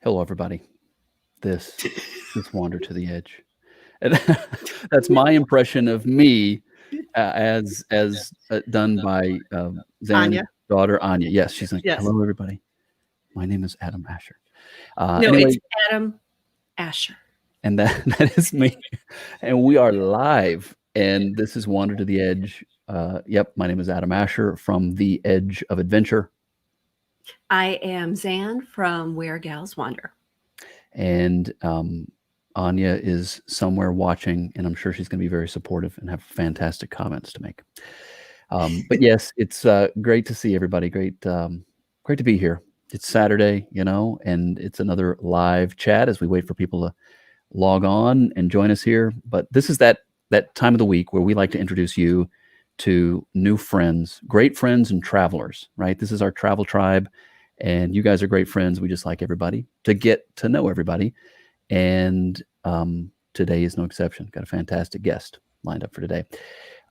Hello, everybody. This is Wander to the Edge. And that's my impression of me as done by Zan's Anya? daughter, Anya. Yes, she's like, Yes. hello, everybody. My name is Adam Asher. No, Anyway, it's Adam Asher. and that is me. And we are live. And this is Wander to the Edge. Yep, my name is Adam Asher from The Edge of Adventure. I am Zan from Where Gals Wander. And Anya is somewhere watching, and I'm sure she's going to be very supportive and have fantastic comments to make. But yes, it's great to see everybody. Great to be here. It's Saturday, and it's another live chat as we wait for people to log on and join us here. But this is that time of the week where we like to introduce you to new friends, great friends and travelers, right? This is our travel tribe, and you guys are great friends. We just like everybody to get to know everybody. And today is no exception. Got a fantastic guest lined up for today.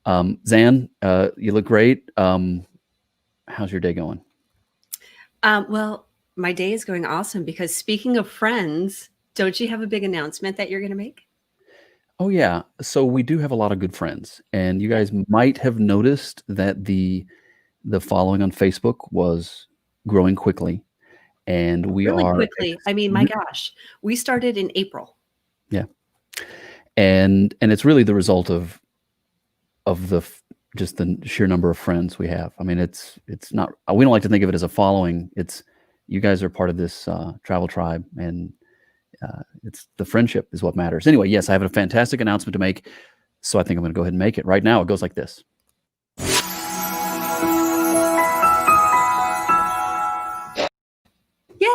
Zan, you look great. How's your day going? Well, my day is going awesome because speaking of friends, don't you have a big announcement that you're going to make? Oh, yeah. So we do have a lot of good friends, and you guys might have noticed that the following on Facebook was growing quickly, and we Really are quickly. I mean, my gosh, we started in April. Yeah, and it's really the result of just the sheer number of friends we have. I mean, it's not, we don't like to think of it as a following. It's, you guys are part of this travel tribe, and it's the friendship is what matters. Anyway, yes, I have a fantastic announcement to make, so I think I'm going to go ahead and make it right now. It goes like this. Yay!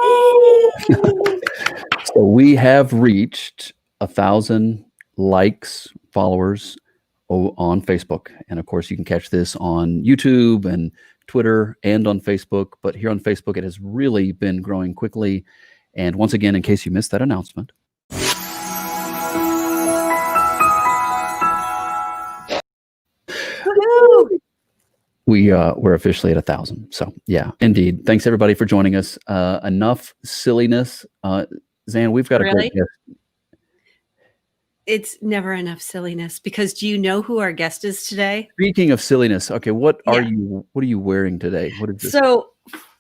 So we have reached 1,000 likes, followers on Facebook. And of course, you can catch this on YouTube and Twitter and on Facebook. But here on Facebook, it has really been growing quickly. And once again, in case you missed that announcement, we're officially at 1,000. So yeah, indeed. Thanks everybody for joining us. Enough silliness. Zan, we've got a great guest. It's never enough silliness, because do you know who our guest is today? Speaking of silliness, okay, what are you wearing today? What is this? So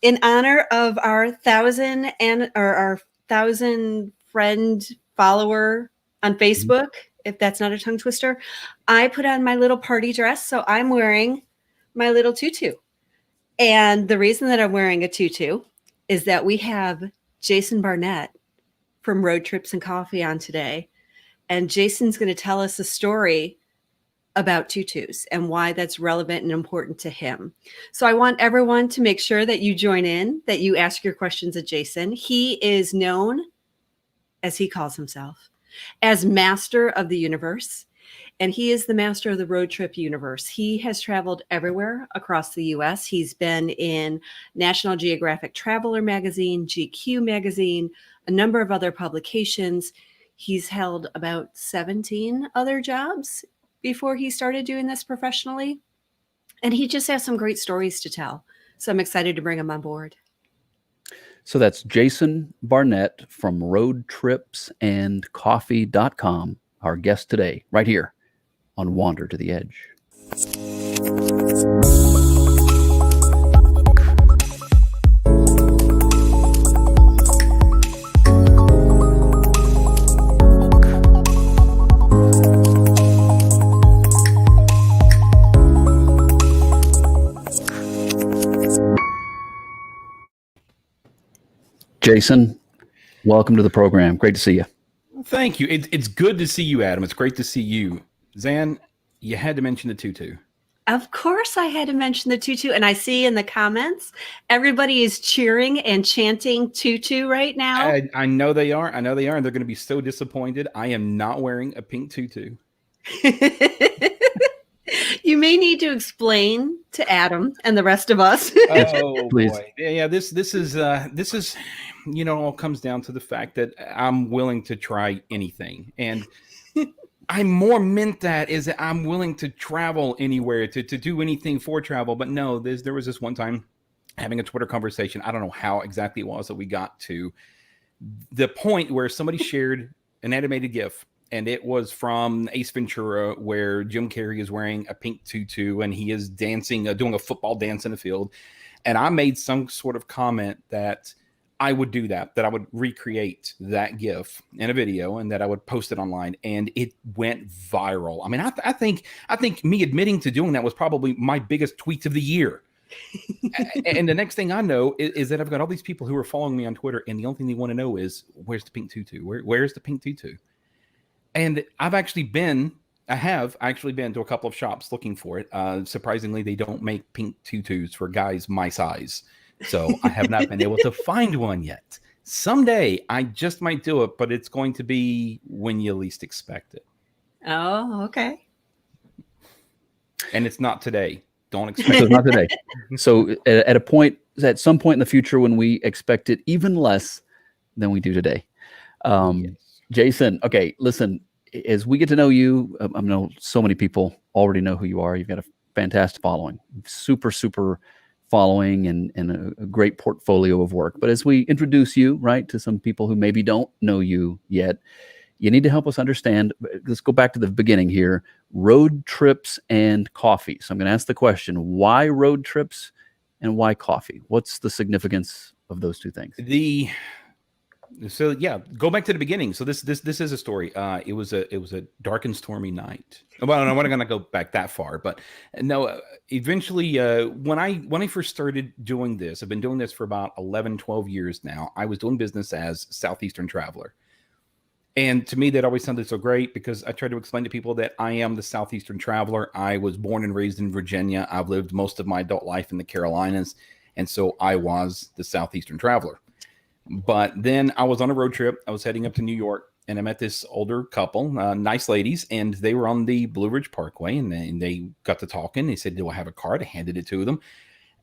in honor of our 1,000 and our 1,000 friend follower on Facebook, if that's not a tongue twister, I put on my little party dress. So I'm wearing my little tutu. And the reason that I'm wearing a tutu is that we have Jason Barnette from Road Trips and Coffee on today. And Jason's going to tell us a story about tutus and why that's relevant and important to him. So I want everyone to make sure that you join in, that you ask your questions of Jason. He is known, as he calls himself, as Master of the Universe. And he is the master of the road trip universe. He has traveled everywhere across the U.S. He's been in National Geographic Traveler magazine, GQ magazine, a number of other publications. He's held about 17 other jobs before he started doing this professionally. And he just has some great stories to tell. So I'm excited to bring him on board. So that's Jason Barnette from roadtripsandcoffee.com, our guest today, right here on Wander to the Edge. Jason, welcome to the program. Great to see you. Thank you. It's good to see you, Adam. It's great to see you. Zan, you had to mention the tutu. Of course I had to mention the tutu. And I see in the comments, everybody is cheering and chanting tutu right now. I know they are. I know they are. And they're going to be so disappointed. I am not wearing a pink tutu. You may need to explain to Adam and the rest of us. Oh, Please. Boy. Yeah, this is, all comes down to the fact that I'm willing to try anything. And I more meant that is that I'm willing to travel anywhere, to do anything for travel. But no, there was this one time having a Twitter conversation. I don't know how exactly it was that we got to. the point where somebody shared an animated GIF, and it was from Ace Ventura, where Jim Carrey is wearing a pink tutu and he is dancing, doing a football dance in a field. And I made some sort of comment that I would do that I would recreate that GIF in a video and that I would post it online, and it went viral. I mean, I think me admitting to doing that was probably my biggest tweet of the year. And the next thing I know is that I've got all these people who are following me on Twitter, and the only thing they want to know is, where's the pink tutu? Where's the pink tutu? And I have actually been to a couple of shops looking for it. Surprisingly, they don't make pink tutus for guys my size. So I have not been able to find one yet. Someday I just might do it, but it's going to be when you least expect it. Oh, okay. And it's not today. Don't expect So it's not today. So at some point in the future, when we expect it even less than we do today. Yes. Jason, okay, listen, as we get to know you, I know so many people already know who you are. You've got a fantastic following, super following, and a great portfolio of work. But as we introduce you, right, to some people who maybe don't know you yet, you need to help us understand. Let's go back to the beginning here. Road trips and coffee. So I'm going to ask the question, why road trips and why coffee? What's the significance of those two things? So yeah, go back to the beginning. So this is a story. It was a dark and stormy night. Well, I'm not going to go back that far, but no. Eventually, when I first started doing this, I've been doing this for about 11, 12 years now. I was doing business as Southeastern Traveler, and to me, that always sounded so great because I tried to explain to people that I am the Southeastern Traveler. I was born and raised in Virginia. I've lived most of my adult life in the Carolinas, and so I was the Southeastern Traveler. But then I was on a road trip. I was heading up to New York, and I met this older couple, nice ladies, and they were on the Blue Ridge Parkway, and they got to talking. They said, "Do I have a card?" I handed it to them.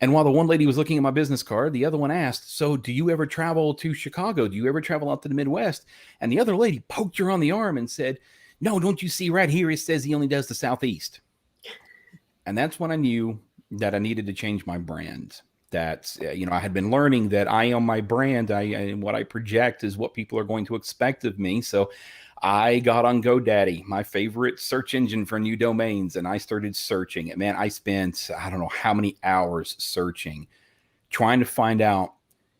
And while the one lady was looking at my business card, the other one asked, "So do you ever travel to Chicago? Do you ever travel out to the Midwest?" And the other lady poked her on the arm and said, "No, don't you see right here? It says he only does the Southeast." And that's when I knew that I needed to change my brand. That I had been learning that I am my brand. What I project is what people are going to expect of me. So I got on GoDaddy, my favorite search engine for new domains, and I started searching it. Man, I spent I don't know how many hours searching, trying to find out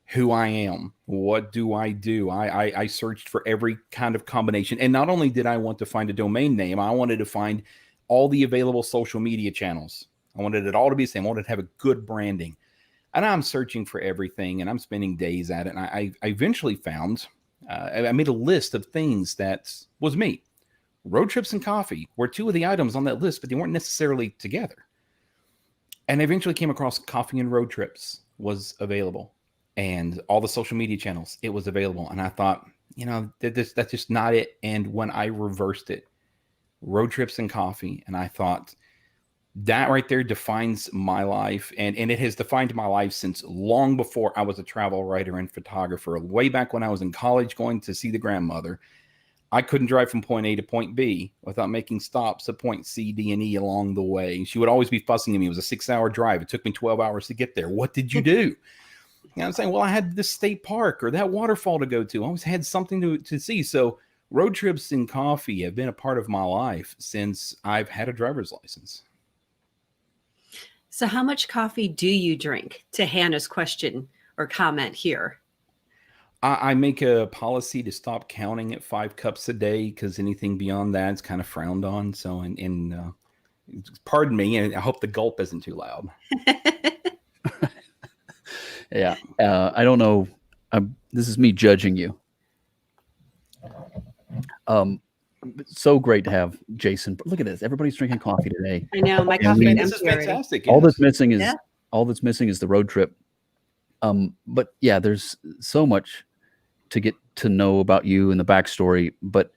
who I am. What do I do? I searched for every kind of combination, and not only did I want to find a domain name, I wanted to find all the available social media channels. I wanted it all to be the same. I wanted to have a good branding. And I'm searching for everything, and I'm spending days at it. And I eventually found, I made a list of things that was me. Road trips and coffee were two of the items on that list, but they weren't necessarily together. And I eventually came across coffee and road trips was available, and all the social media channels, it was available. And I thought, that's just not it. And when I reversed it, road trips and coffee, and I thought, that right there defines my life, and it has defined my life since long before I was a travel writer and photographer. Way back when I was in college going to see the grandmother, I couldn't drive from point A to point B without making stops at point C, D, and E along the way. She would always be fussing at me. It was a 6-hour drive. It took me 12 hours to get there. What did you do? I'm saying, well, I had this state park or that waterfall to go to. I always had something to see. So road trips and coffee have been a part of my life since I've had a driver's license. So how much coffee do you drink? To Hannah's question or comment here. I make a policy to stop counting at 5 cups a day because anything beyond that is kind of frowned on. So, pardon me, and I hope the gulp isn't too loud. Yeah. I don't know. This is me judging you. So great to have Jason. But look at this. Everybody's drinking coffee today. I know my coffee This is fantastic. All that's missing is the road trip. But yeah, there's so much to get to know about you and the backstory. But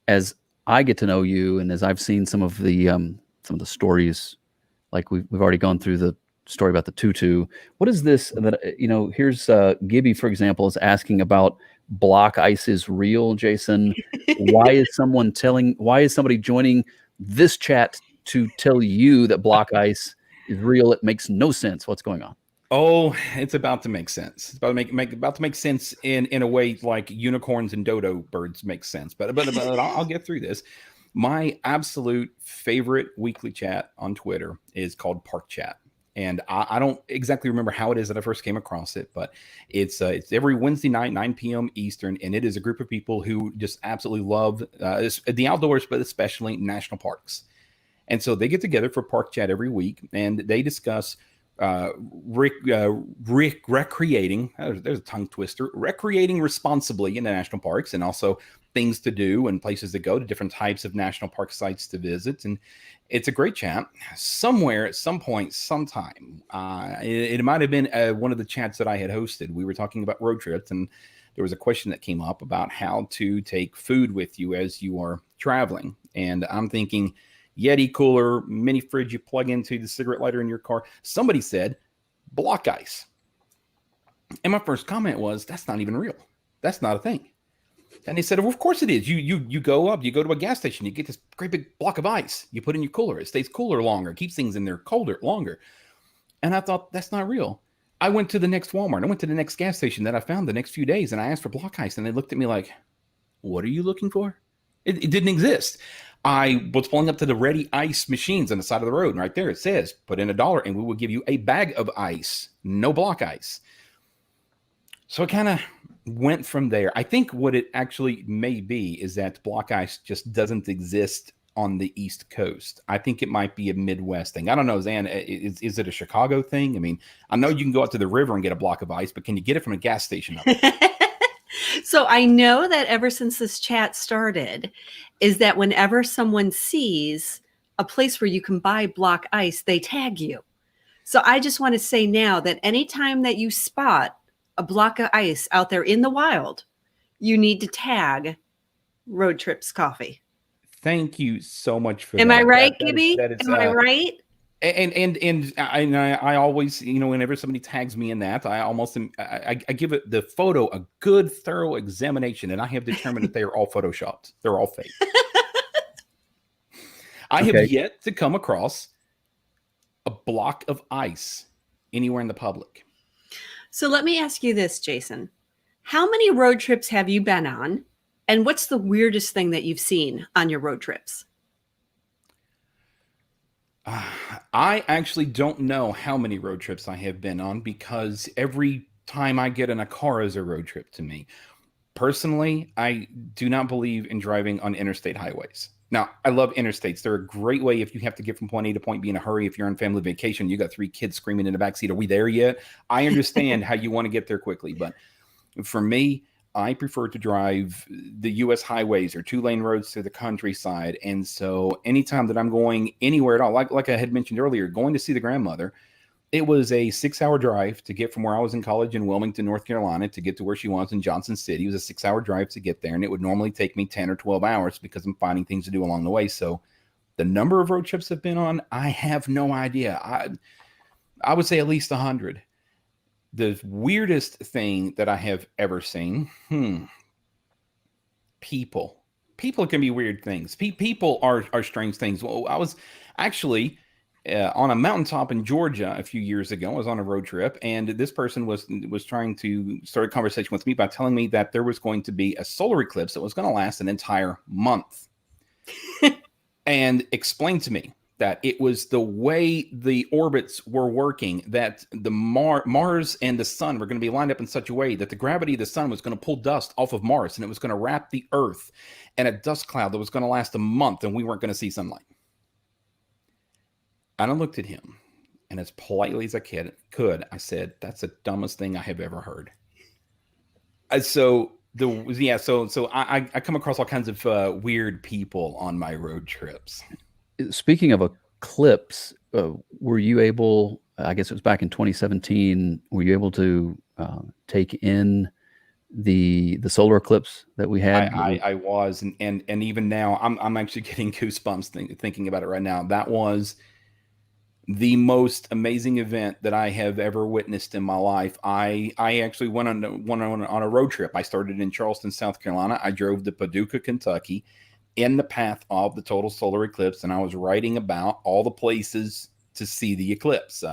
as I get to know you, and as I've seen some of the stories, like we've already gone through the story about the tutu. What is this that here's Gibby, for example, is asking about block ice is real, Jason. Why is somebody joining this chat to tell you that block ice is real? It makes no sense. What's going on? Oh, it's about to make sense. It's about to make sense in a way like unicorns and dodo birds make sense. But I'll get through this. My absolute favorite weekly chat on Twitter is called Park Chat. And I don't exactly remember how it is that I first came across it, but it's every Wednesday night, 9 p.m. Eastern, and it is a group of people who just absolutely love the outdoors, but especially national parks. And so they get together for Park Chat every week, and they discuss recreating. There's a tongue twister. Recreating responsibly in the national parks, and also things to do and places to go to different types of national park sites to visit. And it's a great chat. Somewhere at some point, sometime, it might have been one of the chats that I had hosted. We were talking about road trips, and there was a question that came up about how to take food with you as you are traveling. And I'm thinking, Yeti cooler, mini fridge you plug into the cigarette lighter in your car. Somebody said block ice. And my first comment was, that's not even real. That's not a thing. And they said, well, of course it is. You go to a gas station, you get this great big block of ice. You put in your cooler. It stays cooler longer, keeps things in there colder longer. And I thought, that's not real. I went to the next Walmart. I went to the next gas station that I found the next few days, and I asked for block ice. And they looked at me like, what are you looking for? It didn't exist. I was pulling up to the ready ice machines on the side of the road, and right there it says, put in $1 and we will give you a bag of ice, no block ice. So it kind of went from there. I think what it actually may be is that block ice just doesn't exist on the East Coast. I think it might be a Midwest thing. I don't know, Zan, is it a Chicago thing? I mean, I know you can go out to the river and get a block of ice, but can you get it from a gas station up there? So I know that ever since this chat started, is that whenever someone sees a place where you can buy block ice, they tag you. So I just want to say now that anytime that you spot a block of ice out there in the wild, you need to tag Road Trips Coffee. Thank you so much for that. Am I right, Gibby? Am I right? And I always, whenever somebody tags me in that, I give it the photo a good thorough examination, and I have determined that they are all photoshopped. They're all fake. I have yet to come across a block of ice anywhere in the public. So let me ask you this, Jason. How many road trips have you been on? And what's the weirdest thing that you've seen on your road trips? I actually don't know how many road trips I have been on, because every time I get in a car is a road trip to me. Personally, I do not believe in driving on interstate highways. Now, I love interstates. They're a great way if you have to get from point A to point B in a hurry. If you're on family vacation, you got 3 kids screaming in the backseat, are we there yet? I understand how you want to get there quickly. But for me, I prefer to drive the U.S. highways or 2-lane roads through the countryside. And so anytime that I'm going anywhere at all, like I had mentioned earlier, going to see the grandmother, it was a 6-hour drive to get from where I was in college in Wilmington, North Carolina, to get to where she was in Johnson City. It was a 6-hour drive to get there, and it would normally take me 10 or 12 hours because I'm finding things to do along the way. So the number of road trips I've been on, I have no idea. I would say at least 100. The weirdest thing that I have ever seen, people can be weird things. People are strange things. Well, I was actually on a mountaintop in Georgia a few years ago. I was on a road trip, and this person was trying to start a conversation with me by telling me that there was going to be a solar eclipse that was going to last an entire month, and explained to me that it was the way the orbits were working, that the Mars and the sun were going to be lined up in such a way that the gravity of the sun was going to pull dust off of Mars, and it was going to wrap the Earth in a dust cloud that was going to last a month, and we weren't going to see sunlight. And I looked at him, and as politely as I could, I said, "That's the dumbest thing I have ever heard." So I come across all kinds of weird people on my road trips. Speaking of eclipse, were you able, I guess it was back in 2017, were you able to take in the solar eclipse that we had? I was, and even now I'm actually getting goosebumps thinking about it right now. That was the most amazing event that I have ever witnessed in my life. I actually went on a road trip. I started in Charleston, South Carolina. I drove to Paducah, Kentucky, in the path of the total solar eclipse, and I was writing about all the places to see the eclipse.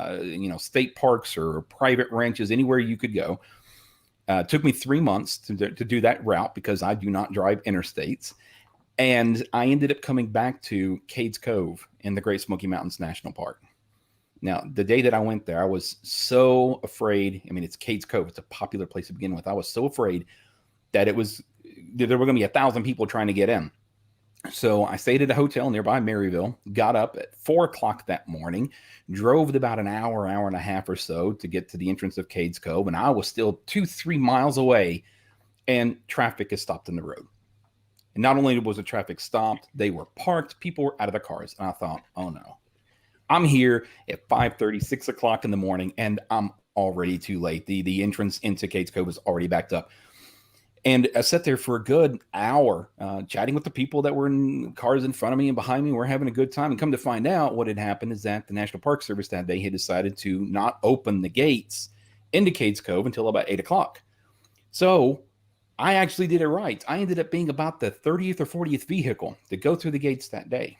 State parks or private ranches, anywhere you could go. It took me 3 months to do that route because I do not drive interstates. And I ended up coming back to Cades Cove in the Great Smoky Mountains National Park. Now, the day that I went there, I was so afraid. I mean, it's Cades Cove. It's a popular place to begin with. I was so afraid that there were going to be 1,000 people trying to get in. So I stayed at a hotel nearby Maryville, got up at 4 o'clock that morning, drove about an hour and a half or so to get to the entrance of Cades Cove. And I was still 2-3 miles away, and traffic is stopped in the road. And not only was the traffic stopped, they were parked. People were out of the cars. And I thought, oh no, I'm here at 5:30, 6 o'clock in the morning, and I'm already too late. The entrance into Cades Cove is already backed up. And I sat there for a good hour, chatting with the people that were in cars in front of me and behind me. We're having a good time. And come to find out, what had happened is that the National Park Service that day had decided to not open the gates into Cades Cove until about 8 o'clock. So I actually did it right. I ended up being about the 30th or 40th vehicle to go through the gates that day.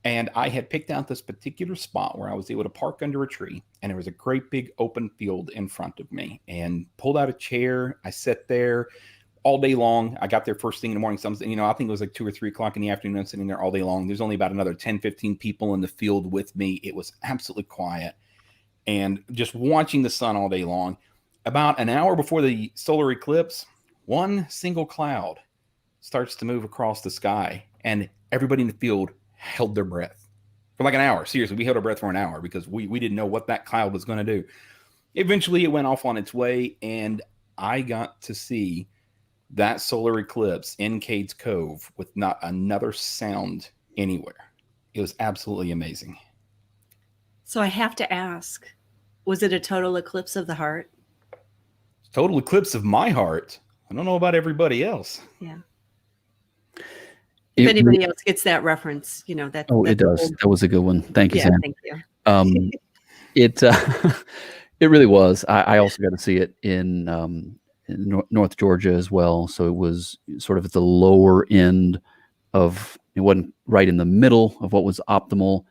And I had picked out this particular spot where I was able to park under a tree, and there was a great big open field in front of me, and pulled out a chair. I sat there all day long. I got there first thing in the morning. I think it was like 2 or 3 o'clock in the afternoon. I'm sitting there all day long. There's only about another 10, 15 people in the field with me. It was absolutely quiet, and just watching the sun all day long. About an hour before the solar eclipse, one single cloud starts to move across the sky, and everybody in the field held their breath for like an hour. Seriously, we held our breath for an hour because we didn't know what that cloud was going to do. Eventually, it went off on its way, and I got to see that solar eclipse in Cades Cove with not another sound anywhere. It was absolutely amazing. So I have to ask, was it a total eclipse of the heart? Total eclipse of my heart. I don't know about everybody else. Yeah. If anybody else gets that reference, that. Oh, it does. That was a good one. Thank you, Sam. Thank you. It really was. I also got to see it in North Georgia as well. So it was sort of at the lower end of. It wasn't right in the middle of what was optimal,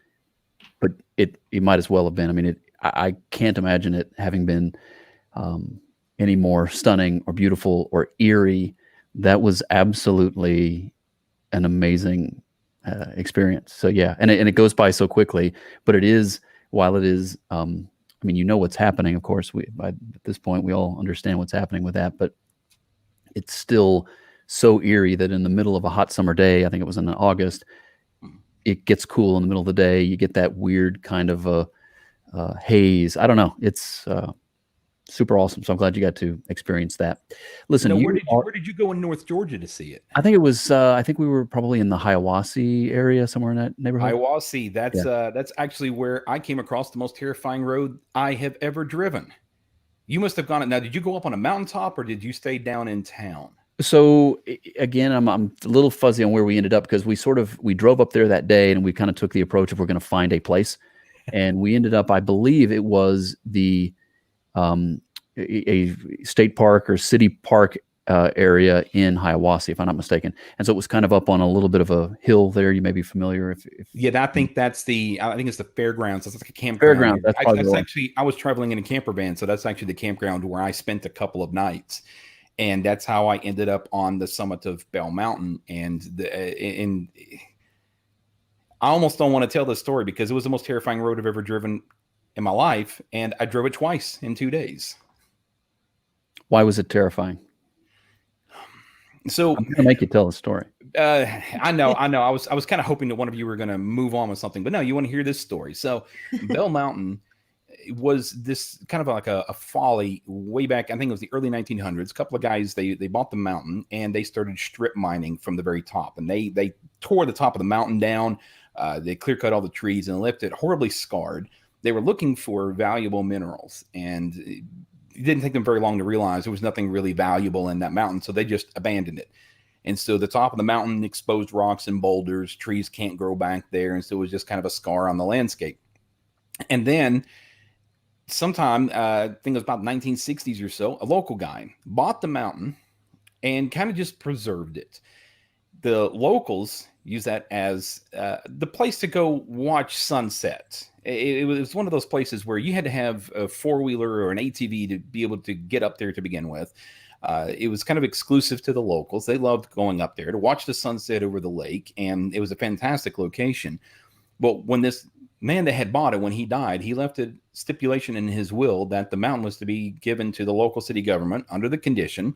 but it might as well have been. I mean, I can't imagine it having been any more stunning or beautiful or eerie. That was absolutely an amazing experience. So yeah, and it goes by so quickly, but while it is, I mean, what's happening, of course, by this point, we all understand what's happening with that, but it's still so eerie that in the middle of a hot summer day, I think it was in August, it gets cool in the middle of the day. You get that weird kind of haze. I don't know. It's super awesome. So I'm glad you got to experience that. Listen, where did you go in North Georgia to see it? I think it was. I think we were probably in the Hiawassee area, somewhere in that neighborhood. Hiawassee. That's actually where I came across the most terrifying road I have ever driven. You must have gone it. Now, did you go up on a mountaintop or did you stay down in town? So again, I'm a little fuzzy on where we ended up because we drove up there that day and we kind of took the approach of we're going to find a place, and we ended up. I believe it was the. A state park or city park area in Hiawassee, if I'm not mistaken. And so it was kind of up on a little bit of a hill there. You may be familiar. I think it's the fairgrounds. That's like a campground. Fairground. That's actually, I was traveling in a camper van. So that's actually the campground where I spent a couple of nights. And that's how I ended up on the summit of Bell Mountain. And I almost don't want to tell this story because it was the most terrifying road I've ever driven in my life, and I drove it twice in 2 days. Why was it terrifying? So I'm going to make you tell the story. I know. I was kind of hoping that one of you were going to move on with something, but no, you want to hear this story. So Bell Mountain was this kind of like a folly way back. I think it was the early 1900s. A couple of guys, they bought the mountain and they started strip mining from the very top, and they tore the top of the mountain down. They clear cut all the trees and left it horribly scarred. They were looking for valuable minerals, and it didn't take them very long to realize there was nothing really valuable in that mountain, so they just abandoned it. And so the top of the mountain exposed rocks and boulders, trees can't grow back there, and so it was just kind of a scar on the landscape. And then sometime, I think it was about 1960s or so, a local guy bought the mountain and kind of just preserved it. The locals use that as the place to go watch sunset. It was one of those places where you had to have a four-wheeler or an ATV to be able to get up there to begin with. It was kind of exclusive to the locals. They loved going up there to watch the sunset over the lake, and it was a fantastic location. But when this man that had bought it, when he died, he left a stipulation in his will that the mountain was to be given to the local city government under the condition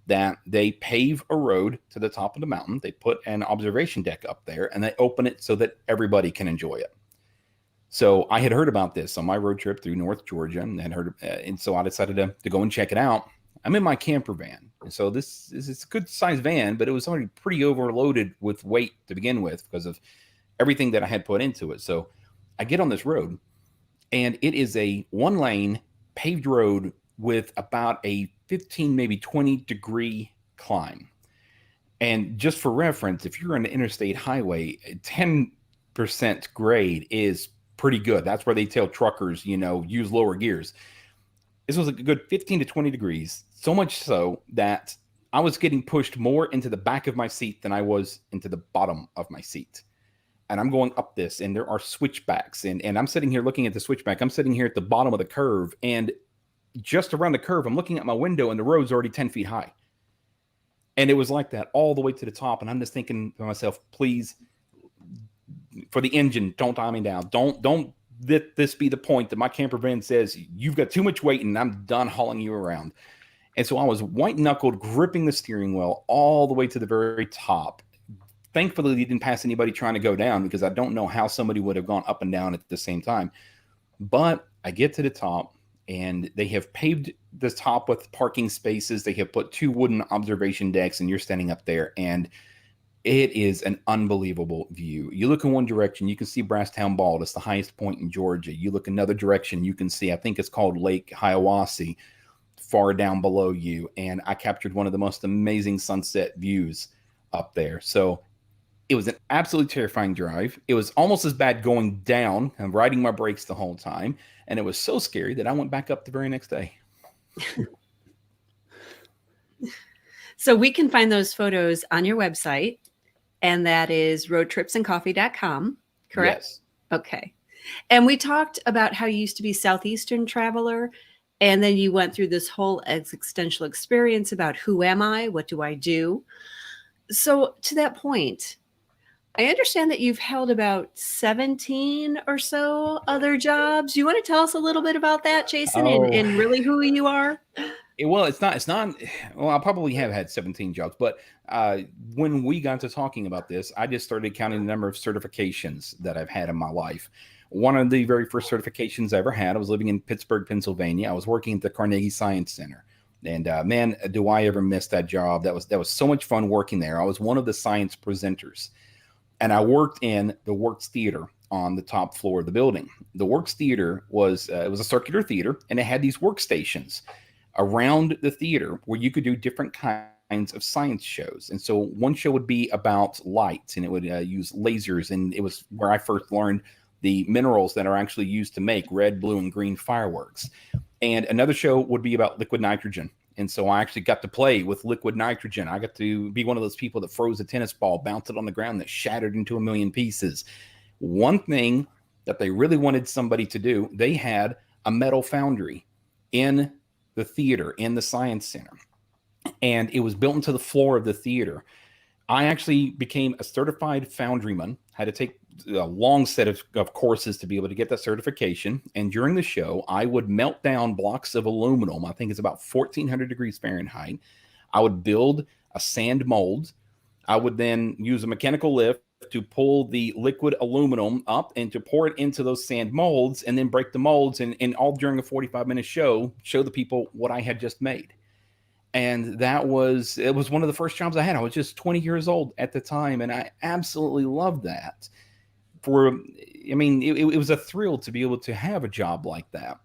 that they pave a road to the top of the mountain. They put an observation deck up there, and they open it so that everybody can enjoy it. So I had heard about this on my road trip through North Georgia, and so I decided to go and check it out. I'm in my camper van, and so this is a good sized van, but it was already pretty overloaded with weight to begin with because of everything that I had put into it. So I get on this road, and it is a one-lane paved road with about a 15, maybe 20-degree climb. And just for reference, if you're on an interstate highway, 10% grade is pretty good. That's where they tell truckers, use lower gears. This was a good 15 to 20 degrees, so much so that I was getting pushed more into the back of my seat than I was into the bottom of my seat. And I'm going up this, and there are switchbacks, and I'm sitting here looking at the switchback. I'm sitting here at the bottom of the curve, and just around the curve, I'm looking at my window, and the road's already 10 feet high. And it was like that all the way to the top. And I'm just thinking to myself, please, for the engine, don't tie me down. Don't let this be the point that my camper van says, you've got too much weight and I'm done hauling you around. And so I was white-knuckled, gripping the steering wheel all the way to the very top. Thankfully, he didn't pass anybody trying to go down, because I don't know how somebody would have gone up and down at the same time. But I get to the top, and they have paved the top with parking spaces. They have put 2 wooden observation decks, and you're standing up there, and it is an unbelievable view. You look in one direction, you can see Brasstown Bald. It's the highest point in Georgia. You look another direction, you can see, I think it's called Lake Hiawassee, far down below you. And I captured one of the most amazing sunset views up there. So it was an absolutely terrifying drive. It was almost as bad going down and riding my brakes the whole time. And it was so scary that I went back up the very next day. So we can find those photos on your website, and that is roadtripsandcoffee.com, correct? Yes. Okay. And we talked about how you used to be Southeastern traveler, and then you went through this whole existential experience about who am I? What do I do? So to that point, I understand that you've held about 17 or so other jobs. You want to tell us a little bit about that, Jason, and really who you are? Well, it's not. Well, I probably have had 17 jobs, but when we got to talking about this, I just started counting the number of certifications that I've had in my life. One of the very first certifications I ever had, I was living in Pittsburgh, Pennsylvania. I was working at the Carnegie Science Center. And man, do I ever miss that job. That was so much fun working there. I was one of the science presenters. And I worked in the Works Theater on the top floor of the building. The Works Theater was it was a circular theater, and it had these workstations around the theater where you could do different kinds of science shows. And so one show would be about light, and it would use lasers, and it was where I first learned the minerals that are actually used to make red, blue, and green fireworks. And another show would be about liquid nitrogen. And so I actually got to play with liquid nitrogen. I got to be one of those people that froze a tennis ball, bounced it on the ground, that shattered into a million pieces. One thing that they really wanted somebody to do, they had a metal foundry in the theater, in the science center. And it was built into the floor of the theater. I actually became a certified foundryman, had to take a long set of courses to be able to get that certification. And during the show, I would melt down blocks of aluminum. I think it's about 1400 degrees Fahrenheit. I would build a sand mold. I would then use a mechanical lift to pull the liquid aluminum up and to pour it into those sand molds, and then break the molds, and all during a 45-minute show the people what I had just made. And it was one of the first jobs I had. I was just 20 years old at the time, and I absolutely loved that. It was a thrill to be able to have a job like that.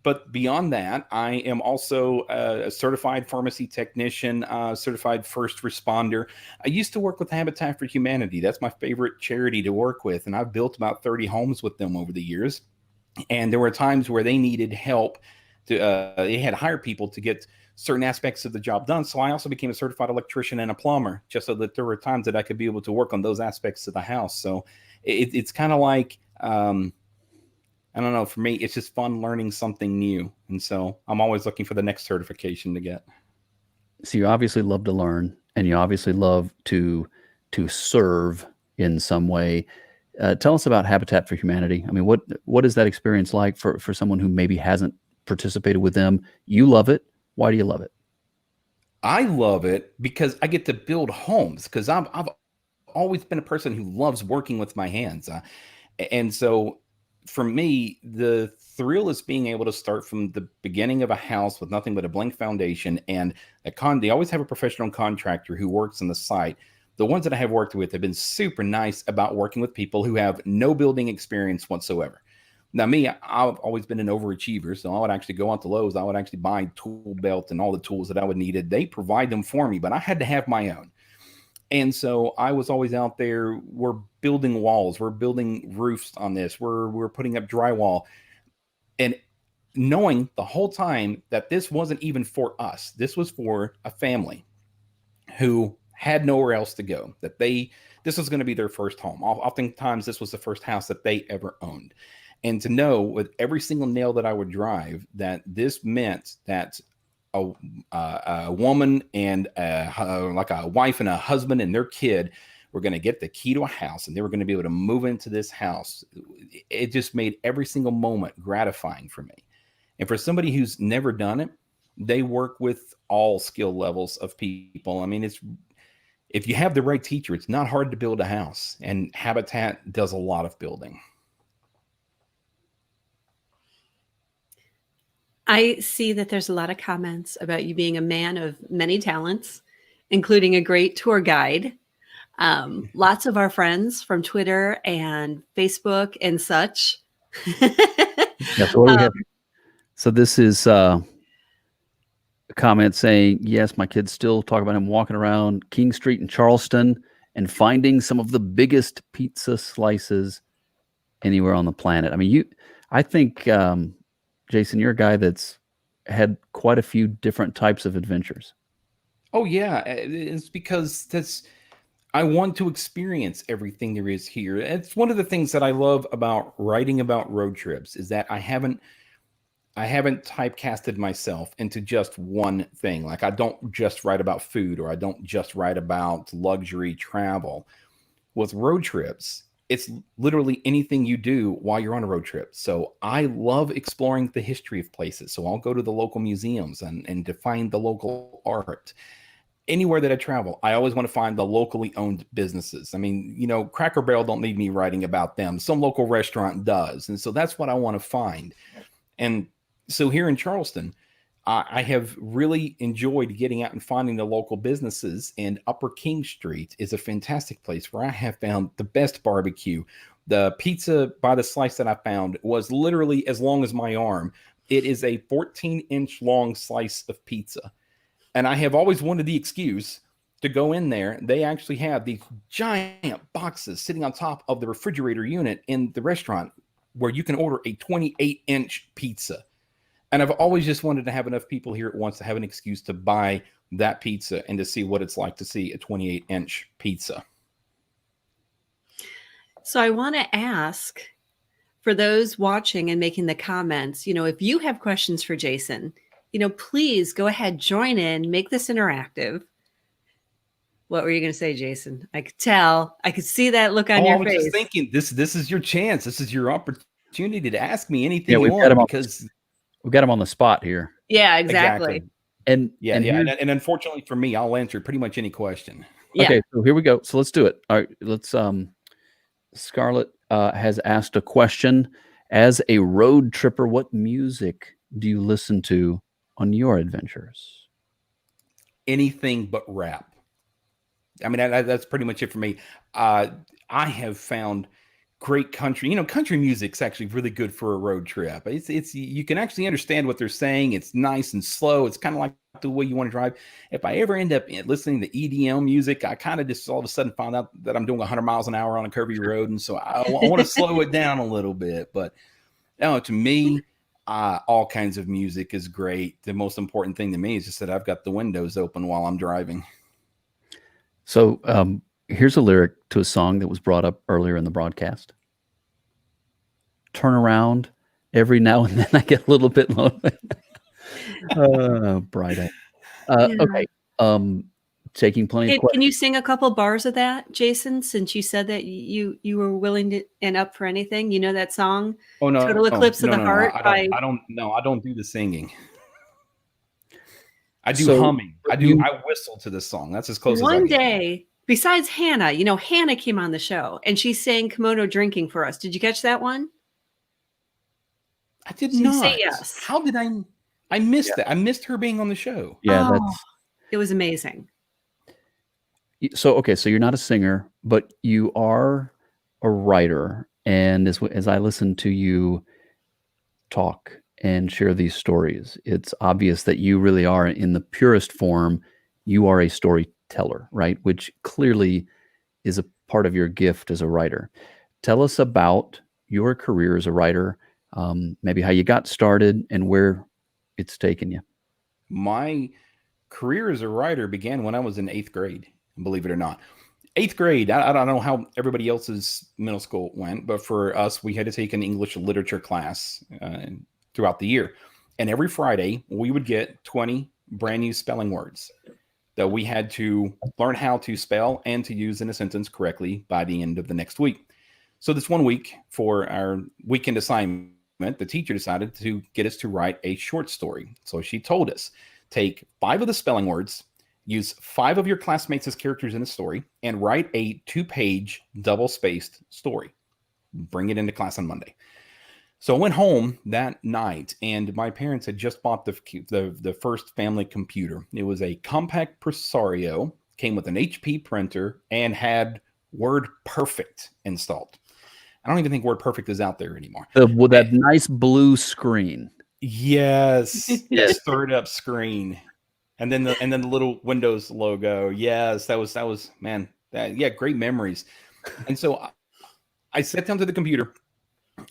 But beyond that, I am also a certified pharmacy technician, certified first responder. I used to work with Habitat for Humanity. That's my favorite charity to work with. And I've built about 30 homes with them over the years. And there were times where they needed help. They had to hire people to get certain aspects of the job done. So I also became a certified electrician and a plumber, just so that there were times that I could be able to work on those aspects of the house. So it's kind of like I don't know. For me, it's just fun learning something new, and so I'm always looking for the next certification to get. So you obviously love to learn, and you obviously love to serve in some way. Tell us about Habitat for Humanity. I mean, what is that experience like for someone who maybe hasn't participated with them? You love it. Why do you love it? I love it because I get to build homes because I've always been a person who loves working with my hands. And so for me, the thrill is being able to start from the beginning of a house with nothing but a blank foundation. And they always have a professional contractor who works on the site. The ones that I have worked with have been super nice about working with people who have no building experience whatsoever. Now, me, I've always been an overachiever, so I would actually go out to Lowe's. I would actually buy tool belt and all the tools that I would needed. They provide them for me, but I had to have my own. And so I was always out there. We're building walls. We're building roofs on this. We're putting up drywall, and knowing the whole time that this wasn't even for us. This was for a family who had nowhere else to go. This was going to be their first home. Oftentimes, this was the first house that they ever owned. And to know with every single nail that I would drive that this meant that a woman and like a wife and a husband and their kid were going to get the key to a house and they were going to be able to move into this house. It just made every single moment gratifying for me. And for somebody who's never done it, they work with all skill levels of people. I mean, if you have the right teacher, it's not hard to build a house, and Habitat does a lot of building. I see that there's a lot of comments about you being a man of many talents, including a great tour guide. Lots of our friends from Twitter and Facebook and such. Yeah, so what do we have? So this is a comment saying, yes, my kids still talk about him walking around King Street in Charleston and finding some of the biggest pizza slices anywhere on the planet. I mean, I think, Jason, you're a guy that's had quite a few different types of adventures. Oh yeah, it's because I want to experience everything there is here. It's one of the things that I love about writing about road trips is that I haven't typecasted myself into just one thing. Like I don't just write about food or I don't just write about luxury travel. With road trips, it's literally anything you do while you're on a road trip. So I love exploring the history of places. So I'll go to the local museums and to find the local art. Anywhere that I travel, I always want to find the locally owned businesses. I mean, Cracker Barrel don't need me writing about them. Some local restaurant does. And so that's what I want to find. And so here in Charleston, I have really enjoyed getting out and finding the local businesses, and Upper King Street is a fantastic place where I have found the best barbecue. The pizza by the slice that I found was literally as long as my arm. It is a 14-inch long slice of pizza. And I have always wanted the excuse to go in there. They actually have these giant boxes sitting on top of the refrigerator unit in the restaurant where you can order a 28-inch pizza. And I've always just wanted to have enough people here at once to have an excuse to buy that pizza and to see what it's like to see a 28-inch pizza. So I want to ask for those watching and making the comments, if you have questions for Jason, please go ahead, join in, make this interactive. What were you going to say, Jason? I could tell. I could see that look on your face. I was just thinking, this is your chance. This is your opportunity to ask me anything you want because we've got him on the spot here. Yeah, exactly. And unfortunately for me, I'll answer pretty much any question. Yeah. Okay, so here we go. So let's do it. All right, let's. Scarlett has asked a question. As a road tripper, what music do you listen to on your adventures? Anything but rap. I mean, that's pretty much it for me. I have found great country. Country music's actually really good for a road trip. It's you can actually understand what they're saying. It's nice and slow. It's kind of like the way you want to drive. If I ever end up listening to EDM music, I kind of just all of a sudden found out that I'm doing 100 miles an hour on a curvy road, and so I want to slow it down a little bit. But to me, all kinds of music is great. The most important thing to me is just that I've got the windows open while I'm driving. So here's a lyric to a song that was brought up earlier in the broadcast. Turn around, every now and then I get a little bit lonely. Bright eyed. Yeah. Okay. Taking plenty of Can questions. you sing a couple bars of that, Jason? Since you said that you were willing to and up for anything, you know that song, Oh no, "Total Eclipse of the no. Heart" by. I don't do the singing. I do So humming. you, I whistle to this song. That's as close as I One get. day, besides Hannah, Hannah came on the show and she sang "Kimono Drinking" for us. Did you catch that one? I did Did you say not. yes? How did I missed that. I missed her being on the show. yeah, Oh, it was amazing. so okay, so you're not a singer, but you are a writer. And as I listen to you talk and share these stories, it's obvious that you really are, in the purest form, you are a storyteller, right? Which clearly is a part of your gift as a writer. Tell us about your career as a writer, maybe how you got started and where it's taken you. My career as a writer began when I was in 8th grade, believe it or not. 8th grade, I don't know how everybody else's middle school went, but for us, we had to take an English literature class throughout the year. And every Friday, we would get 20 brand new spelling words that we had to learn how to spell and to use in a sentence correctly by the end of the next week. So this one week for our weekend assignment, the teacher decided to get us to write a short story. So she told us, take 5 of the spelling words, use 5 of your classmates as characters in the story, and write a 2-page double-spaced story. Bring it into class on Monday. So I went home that night, and my parents had just bought the first family computer. It was a compact Presario, came with an HP printer, and had WordPerfect installed. I don't even think WordPerfect is out there anymore. With that nice blue screen. Yes, the Yes. stirred up screen, and then the little Windows logo. Yes, that was man. Great memories. And so I sat down to the computer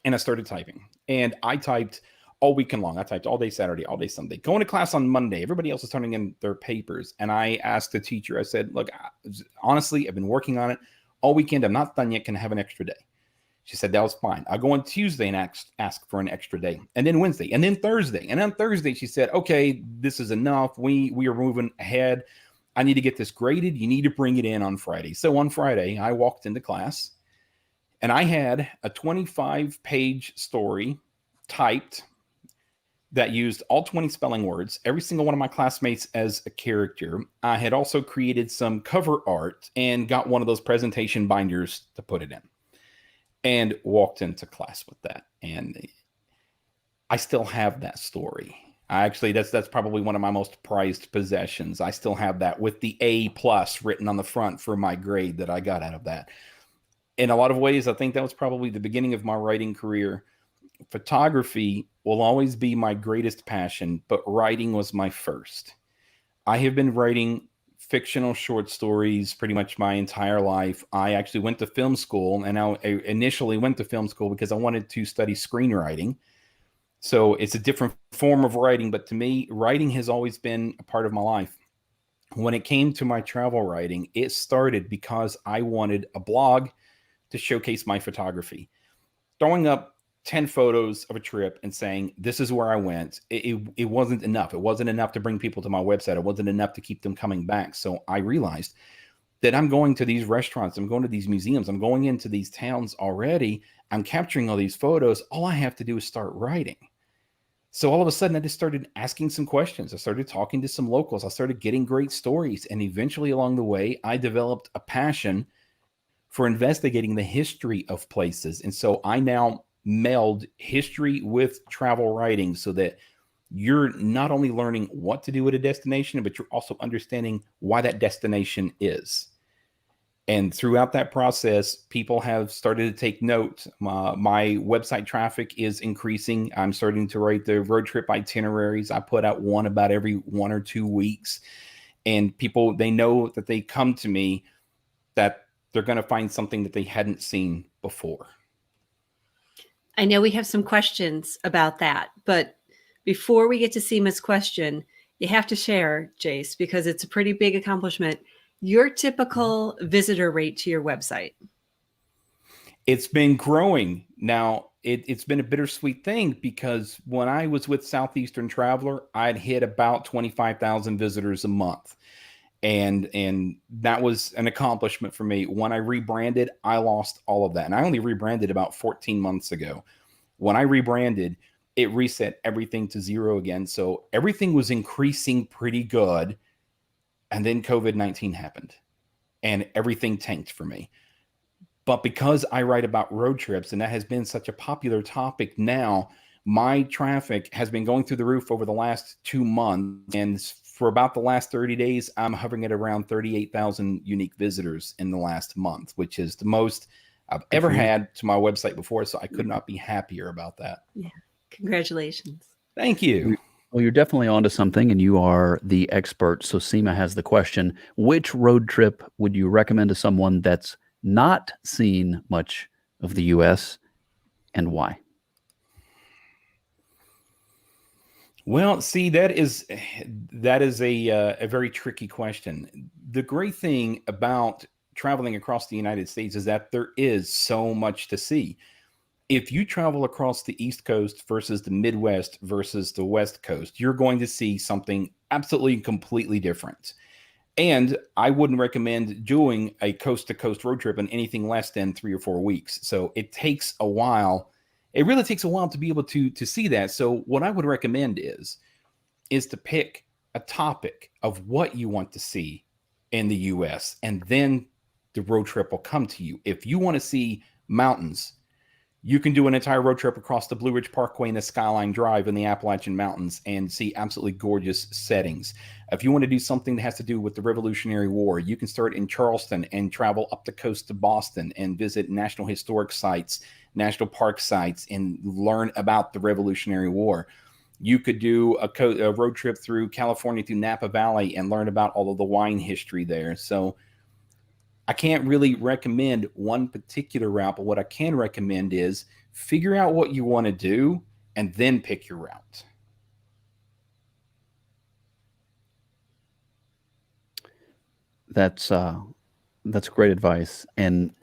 and I started typing. And I typed all weekend long. I typed all day Saturday, all day Sunday. Going to class on Monday. Everybody else is turning in their papers. And I asked the teacher, I said, look, honestly, I've been working on it all weekend. I'm not done yet. Can I have an extra day? She said, that was fine. I'll go on Tuesday and ask for an extra day. And then Wednesday. And then Thursday. And on Thursday, she said, okay, this is enough. We are moving ahead. I need to get this graded. You need to bring it in on Friday. So on Friday, I walked into class. And I had a 25-page story typed that used all 20 spelling words, every single one of my classmates as a character. I had also created some cover art and got one of those presentation binders to put it in and walked into class with that. And I still have that story. That's probably one of my most prized possessions. I still have that with the A+ written on the front for my grade that I got out of that. In a lot of ways, I think that was probably the beginning of my writing career. Photography will always be my greatest passion, but writing was my first. I have been writing fictional short stories pretty much my entire life. I actually went to film school, and I initially went to film school because I wanted to study screenwriting. So it's a different form of writing, but to me, writing has always been a part of my life. When it came to my travel writing, it started because I wanted a blog to showcase my photography. Throwing up 10 photos of a trip and saying, this is where I went, it wasn't enough. It wasn't enough to bring people to my website. It wasn't enough to keep them coming back. So I realized that I'm going to these restaurants, I'm going to these museums, I'm going into these towns already, I'm capturing all these photos. All I have to do is start writing. So all of a sudden, I just started asking some questions. I started talking to some locals. I started getting great stories. And eventually along the way, I developed a passion for investigating the history of places. And so I now meld history with travel writing so that you're not only learning what to do at a destination, but you're also understanding why that destination is. And throughout that process, people have started to take note. My website traffic is increasing. I'm starting to write the road trip itineraries. I put out one about every 1 or 2 weeks. And people, they know that they come to me that they're going to find something that they hadn't seen before. I know we have some questions about that, but before we get to Seema's question, you have to share, Jace, because it's a pretty big accomplishment, your typical visitor rate to your website. It's been growing. Now, it's been a bittersweet thing because when I was with Southeastern Traveler, I'd hit about 25,000 visitors a month. And that was an accomplishment for me. When I rebranded, I lost all of that. And I only rebranded about 14 months ago. When I rebranded, it reset everything to zero again. So everything was increasing pretty good. And then COVID-19 happened and everything tanked for me. But because I write about road trips and that has been such a popular topic now, my traffic has been going through the roof over the last 2 months. And for about the last 30 days, I'm hovering at around 38,000 unique visitors in the last month, which is the most I've ever had to my website before. So I could not be happier about that. Yeah. Congratulations. Thank you. Well, you're definitely onto something, and you are the expert. So Seema has the question: which road trip would you recommend to someone that's not seen much of the U.S., and why? Well, see, that is a very tricky question. The great thing about traveling across the United States is that there is so much to see. If you travel across the East Coast versus the Midwest versus the West Coast, you're going to see something absolutely completely different. And I wouldn't recommend doing a coast to coast road trip in anything less than 3 or 4 weeks. So it takes a while. It really takes a while to be able to see that. So what I would recommend is to pick a topic of what you want to see in the US, and then the road trip will come to you. If you want to see mountains, you can do an entire road trip across the Blue Ridge Parkway and the Skyline Drive in the Appalachian Mountains and see absolutely gorgeous settings. If you want to do something that has to do with the Revolutionary War, you can start in Charleston and travel up the coast to Boston and visit national historic sites, national park sites, and learn about the Revolutionary War. You could do a road trip through California, through Napa Valley, and learn about all of the wine history there. So I can't really recommend one particular route, but what I can recommend is figure out what you want to do and then pick your route. That's great advice. And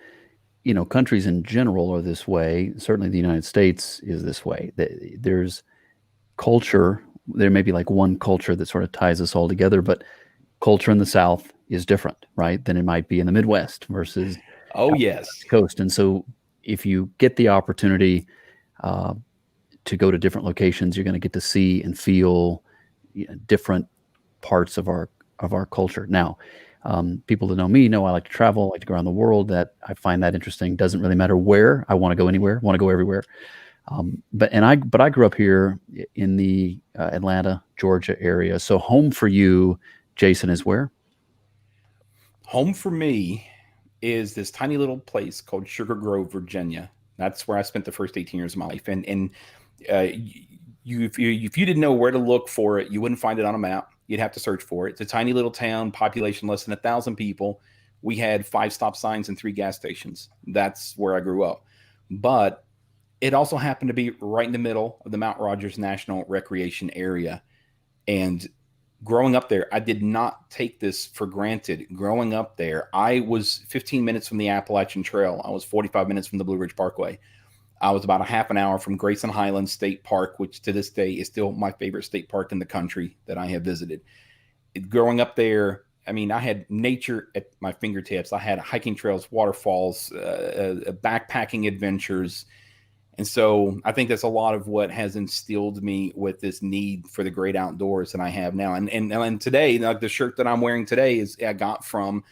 countries in general are this way. Certainly, the United States is this way. There's culture. There may be like one culture that sort of ties us all together, but culture in the South is different, right, than it might be in the Midwest versus Oh, out the yes. West Coast. And so, if you get the opportunity to go to different locations, you're going to get to see and feel different parts of our culture. Now, people that know me know I like to travel, I like to go around the world. That I find that interesting. Doesn't really matter where. I want to go anywhere. Want to go everywhere. But I grew up here in the Atlanta, Georgia area. So home for you, Jason, is where? Home for me is this tiny little place called Sugar Grove, Virginia. That's where I spent the first 18 years of my life. And if you didn't know where to look for it, you wouldn't find it on a map. You'd have to search for it. It's a tiny little town, population less than 1,000 people. We had 5 stop signs and 3 gas stations. That's where I grew up. But it also happened to be right in the middle of the Mount Rogers National Recreation Area. And growing up there, I did not take this for granted. Growing up there, I was 15 minutes from the Appalachian Trail. I was 45 minutes from the Blue Ridge Parkway. I was about a half an hour from Grayson Highlands State Park, which to this day is still my favorite state park in the country that I have visited. Growing up there, I mean, I had nature at my fingertips. I had hiking trails, waterfalls, backpacking adventures. And so I think that's a lot of what has instilled me with this need for the great outdoors that I have now. And today, like the shirt that I'm wearing today I got from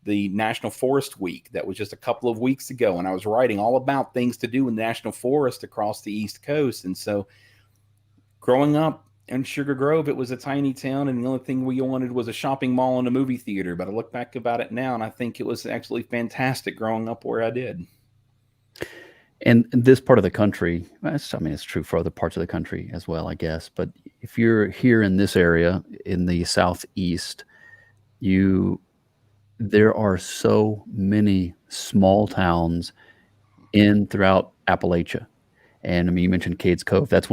the National Forest Week. That was just a couple of weeks ago. And I was writing all about things to do in the National Forest across the East Coast. And so growing up in Sugar Grove, it was a tiny town. And the only thing we wanted was a shopping mall and a movie theater. But I look back about it now and I think it was actually fantastic growing up where I did. And this part of the country, it's true for other parts of the country as well, I guess. But if you're here in this area, in the Southeast, there are so many small towns throughout Appalachia. And I mean, you mentioned Cades Cove. That's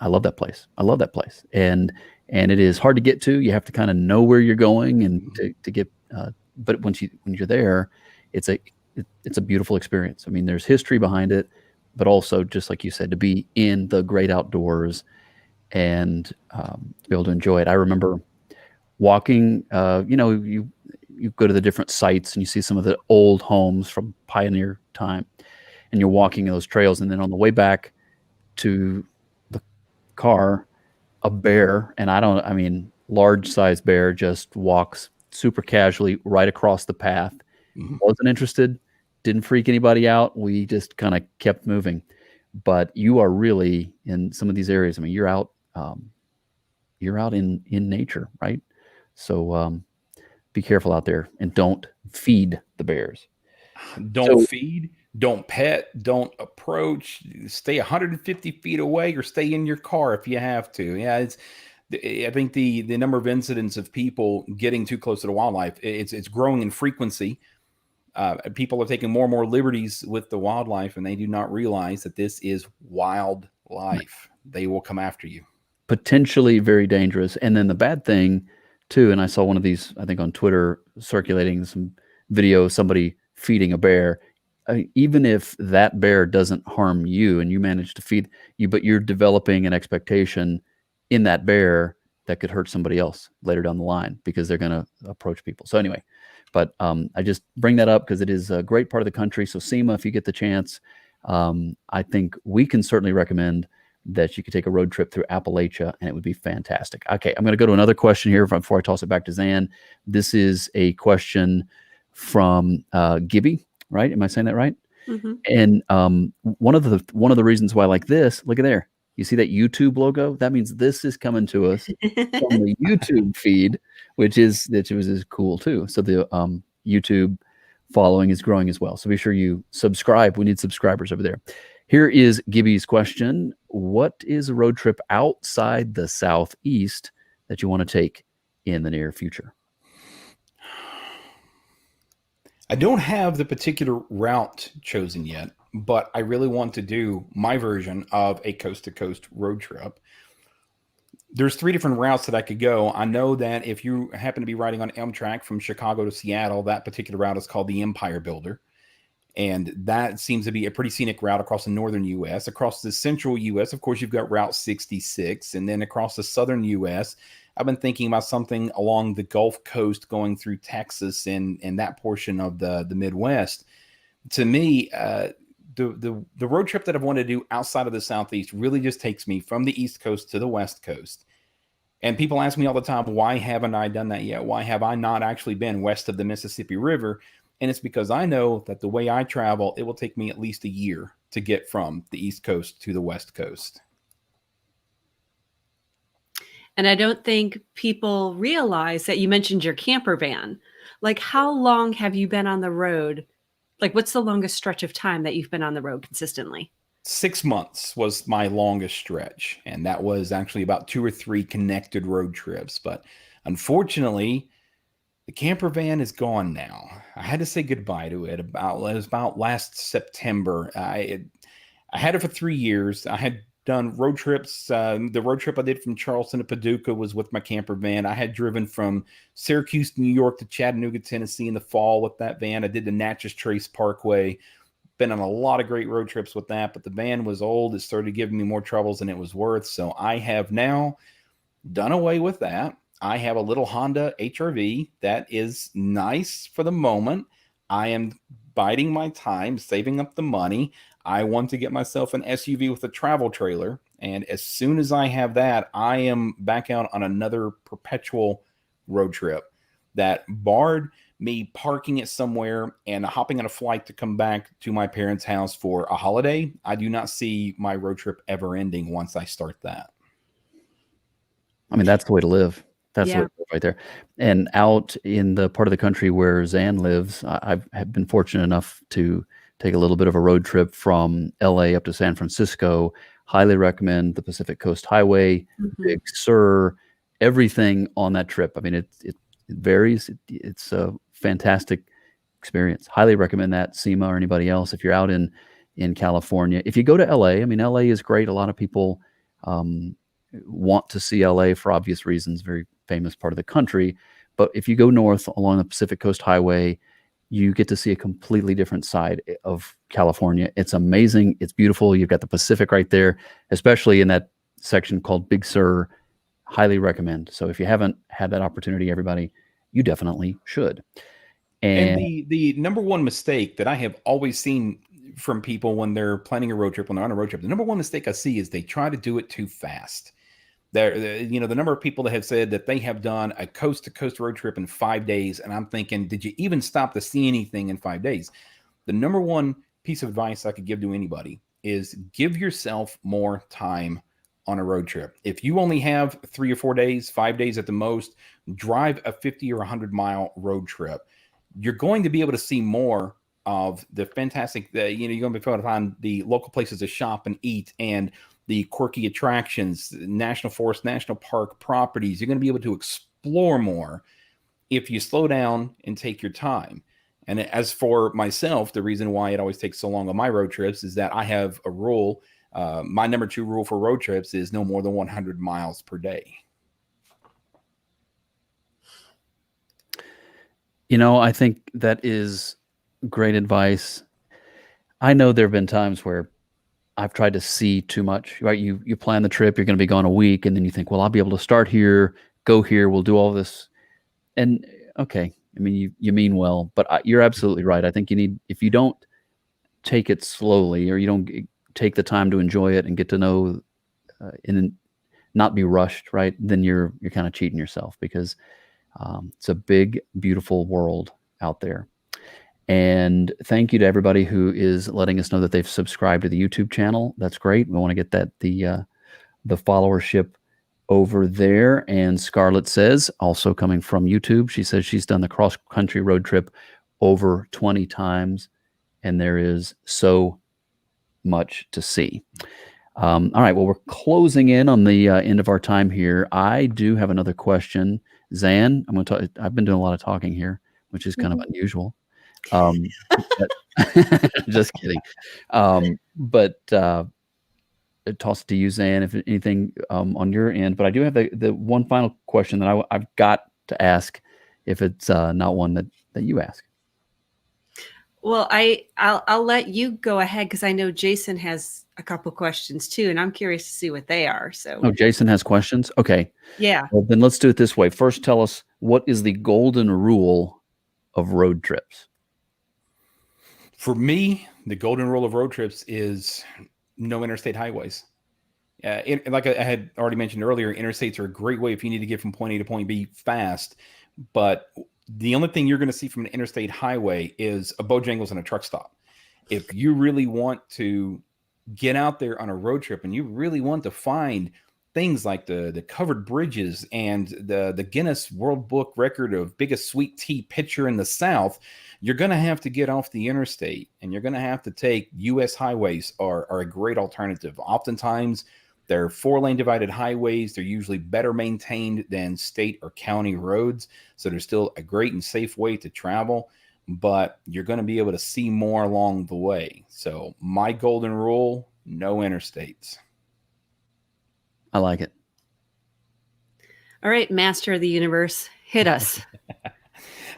I love that place. I love that place. And it is hard to get to. You have to kind of know where you're going and to get, but when you're there, it's a beautiful experience. I mean, there's history behind it. but also, just like you said, to be in the great outdoors and to be able to enjoy it. I remember walking, you go to the different sites and you see some of the old homes from pioneer time, and you're walking those trails, and then on the way back to the car, a bear, and I mean, large size bear just walks super casually right across the path. Mhm. Wasn't interested, didn't freak anybody out. We just kind of kept moving. But you are really in some of these areas. I mean, you're out in nature, right? So be careful out there and don't feed the bears. Don't So feed, don't pet, don't approach. Stay 150 feet away, or stay in your car if you have to. Yeah, I think the number of incidents of people getting too close to the wildlife, it's growing in frequency. People are taking more and more liberties with the wildlife, and they do not realize that this is wildlife. They will come after you. potentially very dangerous. And then the bad thing too, and I saw one of these, I think on Twitter, circulating some video of somebody feeding a bear. Even if that bear doesn't harm you and you manage to feed you, but you're developing an expectation in that bear that could hurt somebody else later down the line because they're going to approach people. So anyway, but I just bring that up because it is a great part of the country. So SEMA, if you get the chance, I think we can certainly recommend that you could take a road trip through Appalachia, and it would be fantastic. Okay, I'm going to go to another question here before I toss it back to Zan. This is a question from Gibby, right? Am I saying that right? Mm-hmm. And one of the reasons why I like this, look at there. You see that YouTube logo? That means this is coming to us from the YouTube feed, which is cool too. So the YouTube following is growing as well. So be sure you subscribe. We need subscribers over there. Here is Gibby's question. What is a road trip outside the Southeast that you want to take in the near future? I don't have the particular route chosen yet, but I really want to do my version of a coast to coast road trip. There's 3 different routes that I could go. I know that if you happen to be riding on Amtrak from Chicago to Seattle, that particular route is called the Empire Builder. And that seems to be a pretty scenic route across the northern U.S. Across the central U.S., of course, you've got Route 66. And then across the southern U.S., I've been thinking about something along the Gulf Coast going through Texas and that portion of the Midwest. To me, the road trip that I've wanted to do outside of the Southeast really just takes me from the East Coast to the West Coast. And people ask me all the time, why haven't I done that yet? Why have I not actually been west of the Mississippi River? And it's because I know that the way I travel, it will take me at least a year to get from the East Coast to the West Coast. And I don't think people realize that you mentioned your camper van. Like, how long have you been on the road? Like, what's the longest stretch of time that you've been on the road consistently? 6 months was my longest stretch. And that was actually about 2 or 3 connected road trips. But unfortunately, the camper van is gone now. I had to say goodbye to it. It was about last September. I had it for 3 years. I had done road trips. The road trip I did from Charleston to Paducah was with my camper van. I had driven from Syracuse, New York to Chattanooga, Tennessee in the fall with that van. I did the Natchez Trace Parkway. Been on a lot of great road trips with that, but the van was old. It started giving me more troubles than it was worth. So I have now done away with that. I have a little Honda HRV that is nice for the moment. I am biding my time, saving up the money. I want to get myself an SUV with a travel trailer. And as soon as I have that, I am back out on another perpetual road trip that, barred me parking it somewhere and hopping on a flight to come back to my parents' house for a holiday, I do not see my road trip ever ending once I start that. I mean, that's the way to live. That's the way Yeah. to live right there. And out in the part of the country where Zan lives, have been fortunate enough to take a little bit of a road trip from LA up to San Francisco. Highly recommend the Pacific Coast Highway, Mhm. Big Sur, everything on that trip. I mean, it varies. It's a fantastic experience. Highly recommend that, SEMA or anybody else. If you're out in California, if you go to LA, I mean, LA is great. A lot of people want to see LA for obvious reasons, very famous part of the country. But if you go north along the Pacific Coast Highway, you get to see a completely different side of California. It's amazing. It's beautiful. You've got the Pacific right there, especially in that section called Big Sur. Highly recommend. So if you haven't had that opportunity, everybody, you definitely should. And And the number one mistake that I have always seen from people when they're planning a road trip, when they're on a road trip, the number one mistake I see is they try to do it too fast. You know, the number of people that have said that they have done a coast to coast road trip in 5 days, and I'm thinking, did you even stop to see anything in 5 days? The number one piece of advice I could give to anybody is give yourself more time on a road trip. If you only have 3 or 4 days, 5 days at the most, drive a 50 or 100-mile road trip. You're going to be able to see more of the fantastic, you know, you're going to be able to find the local places to shop and eat, and the quirky attractions, national forest, national park properties. You're going to be able to explore more if you slow down and take your time. And as for myself, the reason why it always takes so long on my road trips is that I have a rule. My number 2 rule for road trips is no more than 100 miles per day. you know, I think that is great advice. I know there have been times where I've tried to see too much, right? You plan the trip, you're going to be gone a week, and then you think, well, I'll be able to start here, go here, we'll do all this. And okay, I mean, you mean well, but you're absolutely right. I think you need, if you don't take it slowly, or you don't take the time to enjoy it and get to know and not be rushed, right? Then you're kind of cheating yourself, because it's a big, beautiful world out there. And thank you to everybody who is letting us know that they've subscribed to the YouTube channel. That's great. We want to get that the followership over there. And Scarlett says, also coming from YouTube, she says she's done the cross-country road trip over 20 times, and there is so much to see. All right, well, we're closing in on the end of our time here. I do have another question. Zan, I'm going to talk. I've been doing a lot of talking here, which is kind of unusual. Just kidding. But toss it to you, Zan, if anything on your end. But I do have the one final question that I've got to ask, if it's not one that you ask. Well, I'll let you go ahead, because I know Jason has a couple questions too, and I'm curious to see what they are. So, oh, Jason has questions. Okay. Yeah. Well, then let's do it this way. First, tell us, what is the golden rule of road trips? For me, the golden rule of road trips is no interstate highways. Like I had already mentioned earlier, interstates are a great way if you need to get from point A to point B fast. But the only thing you're going to see from an interstate highway is a Bojangles and a truck stop. If you really want to get out there on a road trip and you really want to find things like the covered bridges and the Guinness World Book record of biggest sweet tea pitcher in the South, you're going to have to get off the interstate, and you're going to have to take U.S. highways are a great alternative. Oftentimes, they're 4-lane divided highways. They're usually better maintained than state or county roads. So they're still a great and safe way to travel, but you're going to be able to see more along the way. So my golden rule, no interstates. I like it. All right, Master of the Universe, hit us.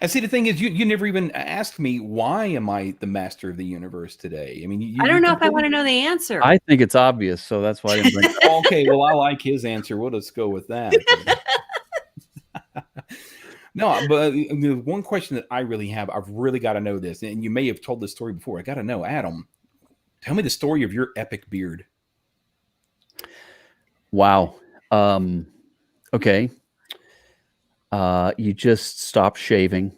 And see, the thing is, you never even asked me, why am I the master of the universe today? I mean, I don't know if I want to know the answer. I think it's obvious, so that's why I didn't bring it up. Okay, well, I like his answer. We'll just go with that. No, but the one question that I really have, I've really got to know this, and you may have told this story before. I got to know, Adam, tell me the story of your epic beard. Wow. Okay. You just stop shaving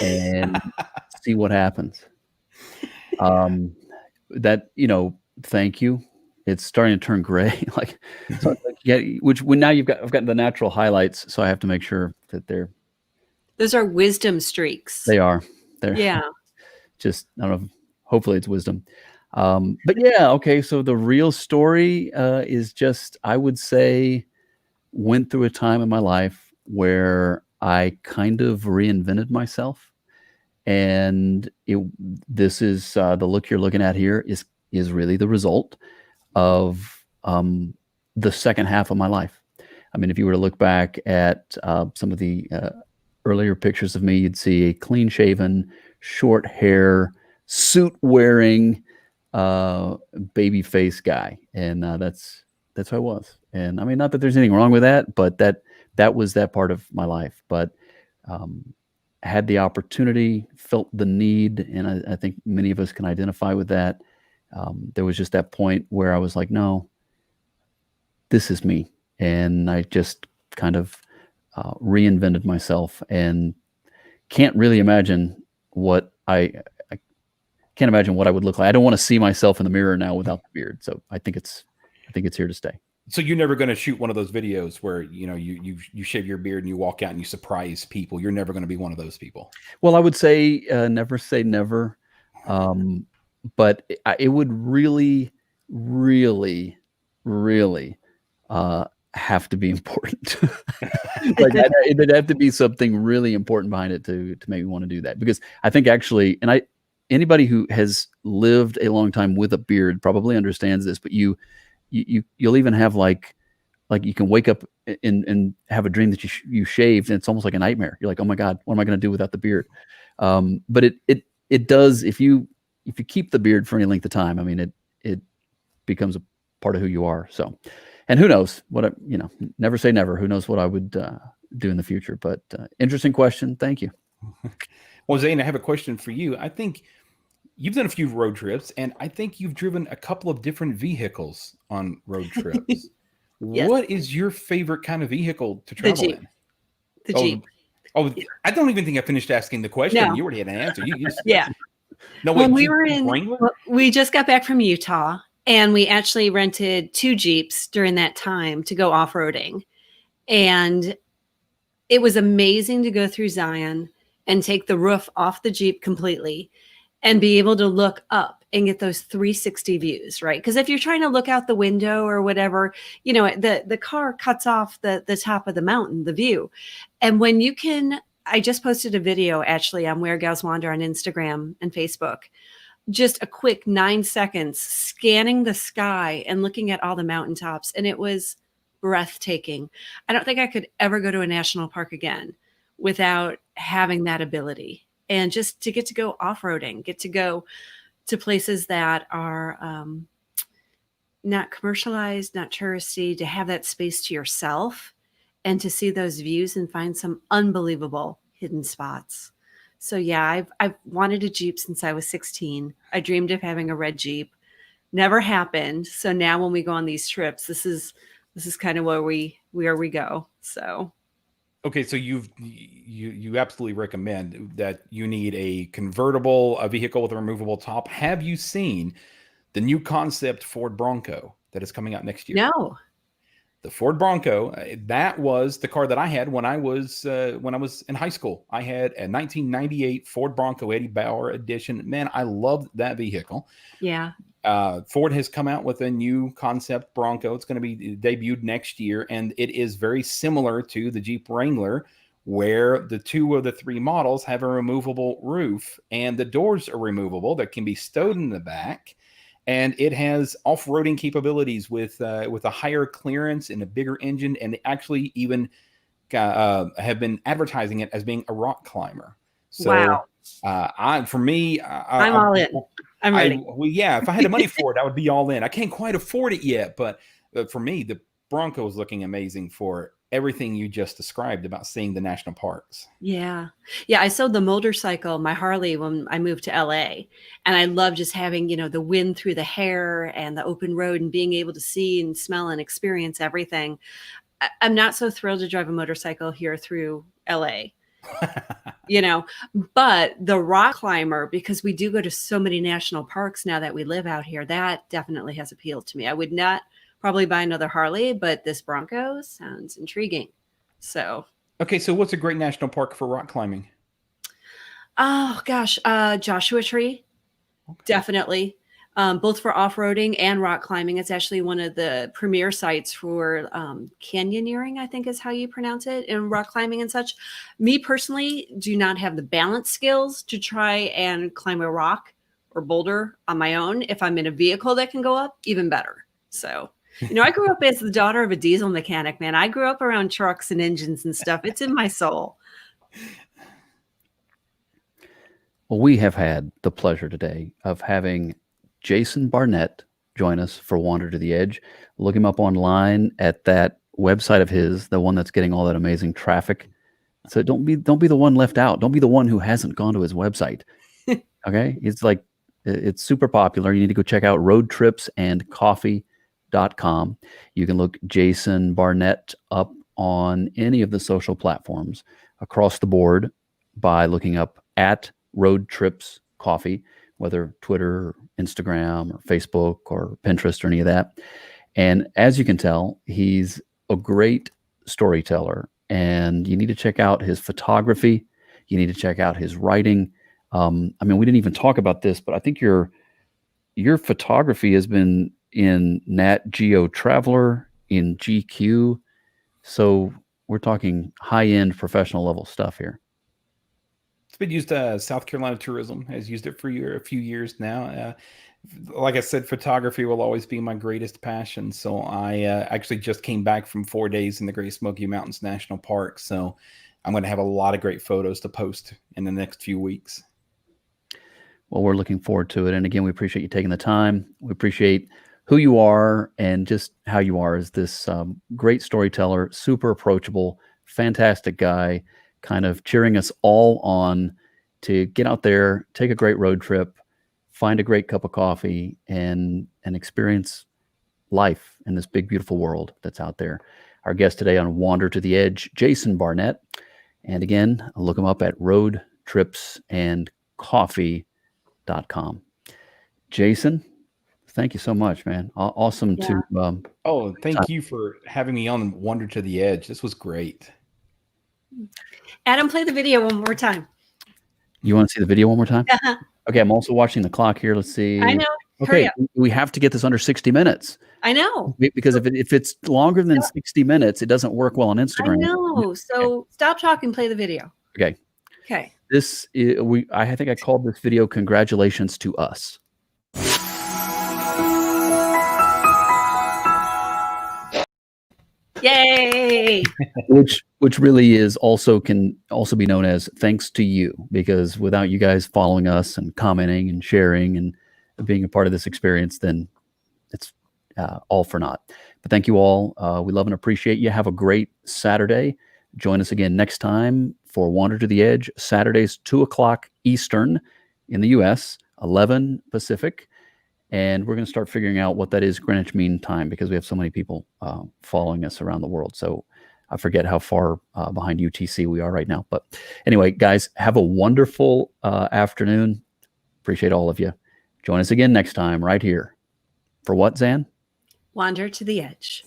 and see what happens. That, thank you. It's starting to turn gray. Which when now I've got the natural highlights, so I have to make sure that Those are wisdom streaks. they are. They're Yeah. just, I don't know. Hopefully it's wisdom. But yeah, okay. So the real story is just, I would say, went through a time in my life where I kind of reinvented myself, and this is the look you're looking at here is really the result of the second half of my life. I mean, if you were to look back at some of the earlier pictures of me, you'd see a clean-shaven, short hair, suit wearing, baby face guy. And that's who I was. And I mean, not that there's anything wrong with that, but that was that part of my life. But had the opportunity, felt the need, and I think many of us can identify with that. There was just that point where I was like, no, this is me. And I just kind of reinvented myself, and can't really imagine what I can't imagine what I would look like. I don't want to see myself in the mirror now without the beard. So I think it's here to stay. So you're never going to shoot one of those videos where, you know, you shave your beard and you walk out and you surprise people. You're never going to be one of those people. Well, I would say never say never. But it would really, really, really have to be important. Like there'd have to be something really important behind it to make me want to do that. Because I think actually, and anybody who has lived a long time with a beard probably understands this, but you'll even have like you can wake up and have a dream that you shaved, and it's almost like a nightmare. You're like, oh my God, what am I going to do without the beard? But it does, if you keep the beard for any length of time, I mean, it becomes a part of who you are. So, and who knows what never say never. Who knows what I would do in the future? But interesting question. Thank you. Well, Zane, I have a question for you. I think you've done a few road trips, and I think you've driven a couple of different vehicles on road trips. Yes. What is your favorite kind of vehicle to travel in? The Jeep. Oh, I don't even think I finished asking the question. No. You already had an answer. Yeah. No, wait, When we were we just got back from Utah, and we actually rented 2 Jeeps during that time to go off-roading. And it was amazing to go through Zion and take the roof off the Jeep completely and be able to look up and get those 360 views, right? Because if you're trying to look out the window or whatever, you know, the car cuts off the top of the mountain, the view. And when you can, I just posted a video actually on Where Gals Wander on Instagram and Facebook, just a quick 9 seconds scanning the sky and looking at all the mountaintops. And it was breathtaking. I don't think I could ever go to a national park again without having that ability. And just to get to go off-roading, get to go to places that are not commercialized, not touristy, to have that space to yourself and to see those views and find some unbelievable hidden spots. So yeah, I've wanted a Jeep since I was 16. I dreamed of having a red Jeep. Never happened. So now when we go on these trips, this is kind of where we go. So okay, so you absolutely recommend that you need a convertible, a vehicle with a removable top. Have you seen the new concept Ford Bronco that is coming out next year? No. The Ford Bronco, that was the car that I had when I was in high school. I had a 1998 Ford Bronco Eddie Bauer edition. Man, I loved that vehicle. Yeah. Ford has come out with a new concept Bronco. It's going to be debuted next year, and it is very similar to the Jeep Wrangler, where the 2 of the 3 models have a removable roof, and the doors are removable that can be stowed in the back. And it has off-roading capabilities with a higher clearance and a bigger engine, and they actually even have been advertising it as being a rock climber. So, wow. I'm all in. I'm ready. Yeah, if I had the money for it, I would be all in. I can't quite afford it yet, but for me, the Bronco is looking amazing for everything you just described about seeing the national parks. Yeah. Yeah. I sold the motorcycle, my Harley, when I moved to LA. And I love just having, you know, the wind through the hair and the open road and being able to see and smell and experience everything. I'm not so thrilled to drive a motorcycle here through LA, you know, but the rock climber, because we do go to so many national parks now that we live out here, that definitely has appealed to me. I would not probably buy another Harley, but this Bronco sounds intriguing. So, okay, so what's a great national park for rock climbing? Oh gosh, Joshua Tree, okay. Definitely. Both for off-roading and rock climbing. It's actually one of the premier sites for canyoneering, I think is how you pronounce it, in rock climbing and such. Me personally do not have the balance skills to try and climb a rock or boulder on my own. If I'm in a vehicle that can go up, even better. So, you know, I grew up as the daughter of a diesel mechanic, man. I grew up around trucks and engines and stuff. It's in my soul. Well, we have had the pleasure today of having Jason Barnette join us for Wander to the Edge. Look him up online at that website of his, the one that's getting all that amazing traffic. So don't be the one left out. Don't be the one who hasn't gone to his website. Okay? It's super popular. You need to go check out roadtripsandcoffee.com. You can look Jason Barnette up on any of the social platforms across the board by looking up at Road Trips Coffee, whether Twitter, or Instagram, or Facebook, or Pinterest, or any of that. And as you can tell, he's a great storyteller, and you need to check out his photography. You need to check out his writing. I mean, we didn't even talk about this, but I think your photography has been in NatGeo Traveler, in GQ. So we're talking high-end professional level stuff here. It's been used. South Carolina Tourism has used it for a few years now. Like I said, photography will always be my greatest passion. So I actually just came back from 4 days in the Great Smoky Mountains National Park. So I'm going to have a lot of great photos to post in the next few weeks. Well, we're looking forward to it. And again, we appreciate you taking the time. We appreciate who you are and just how you are as this great storyteller, super approachable, fantastic guy, kind of cheering us all on to get out there, take a great road trip, find a great cup of coffee, and experience life in this big, beautiful world that's out there. Our guest today on Wander to the Edge, Jason Barnette. And again, look him up at roadtripsandcoffee.com. Jason, thank you so much, man. Awesome to thank you for having me on Wander to the Edge. This was great. Adam, play the video one more time. You want to see the video one more time? Okay, I'm also watching the clock here. Let's see. I know. Okay, we have to get this under 60 minutes. I know. Because if it's longer than 60 minutes, it doesn't work well on Instagram. I know. So stop talking, play the video. Okay. Okay. This is, I think I called this video "Congratulations to Us." Yay! which really can also be known as thanks to you, because without you guys following us and commenting and sharing and being a part of this experience, then it's all for naught. But thank you all. We love and appreciate you. Have a great Saturday. Join us again next time for Wander to the Edge, Saturdays, 2:00 Eastern in the U.S., 11 Pacific. And we're going to start figuring out what that is Greenwich Mean Time, because we have so many people following us around the world. So I forget how far behind UTC we are right now. But anyway, guys, have a wonderful afternoon. Appreciate all of you. Join us again next time right here. For what, Zan? Wander to the Edge.